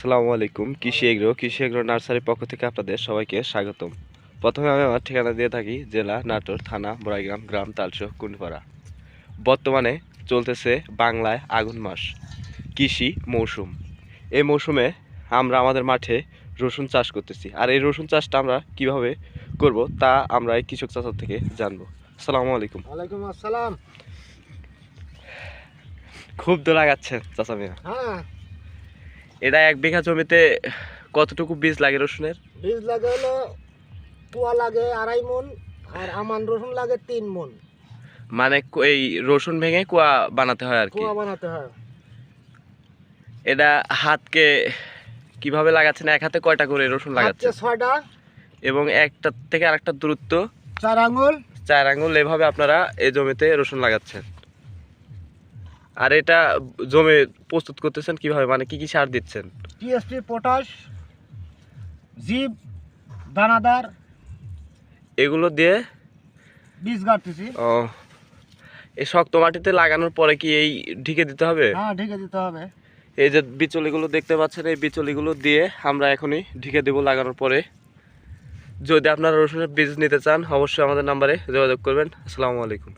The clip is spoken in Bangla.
আসসালামু আলাইকুম। কৃষি এগ্রো নার্সারির পক্ষ থেকে আপনাদের সবাইকে স্বাগতম। প্রথমে আমি আমার ঠিকানা দিয়ে থাকি জেলা নাটোর, থানা বড়াইগ্রাম, গ্রাম তালশো কুন্ডপাড়া। বর্তমানে চলতেছে বাংলায় আগুন মাস, কৃষি মৌসুম। এই মৌসুমে আমরা আমাদের মাঠে রসুন চাষ করতেছি, আর এই রসুন চাষটা আমরা কিভাবে করব তা আমরা এই কৃষক চাচা থেকে জানবো। আসসালামু আলাইকুম। ওয়ালাইকুম আসসালাম। খুব তো লাগাচ্ছেন চাচা মিয়া। হ্যাঁ, এটা 1 বিঘা জমিতে কতটুকু বীজ লাগে রসুনের? বীজ লাগে হলো কুয়া লাগে 2.5 মন, আর আমান রসুন লাগে 3 মন। মানে এই রসুন ভেঙে কুয়া বানাতে হয় আর কি। কুয়া বানাতে হয়। এটা হাতকে কিভাবে লাগাচ্ছেন? এক হাতে কয়টা করে রসুন হাতে লাগাচ্ছেন? 6টা, এবং একটা থেকে আরেকটা দূরত্ব 4 আঙ্গুল। 4 আঙ্গুল, এভাবে আপনারা এই জমিতে রসুন লাগাচ্ছেন। আর এটা জমি প্রস্তুত করতেছেন কিভাবে, মানে কি কি সার দিচ্ছেন? টিএসপি, পটাশ, জিপ, দানাদার এগুলো দিয়ে বীজ গাড়তেছি। ও, এই শক্ত মাটিতে লাগানোর পরে কি এই ঢেকে দিতে হবে? হ্যাঁ, ঢেকে দিতে হবে। এই যে বিচুলিগুলো দেখতে পাচ্ছেন, এই বিচুলিগুলো দিয়ে আমরা এখনই ঢেকে দেবো লাগানোর পরে। যদি আপনারা রসুনের বীজ নিতে চান অবশ্যই আমাদের নাম্বারে যোগাযোগ করবেন। আসসালামু আলাইকুম।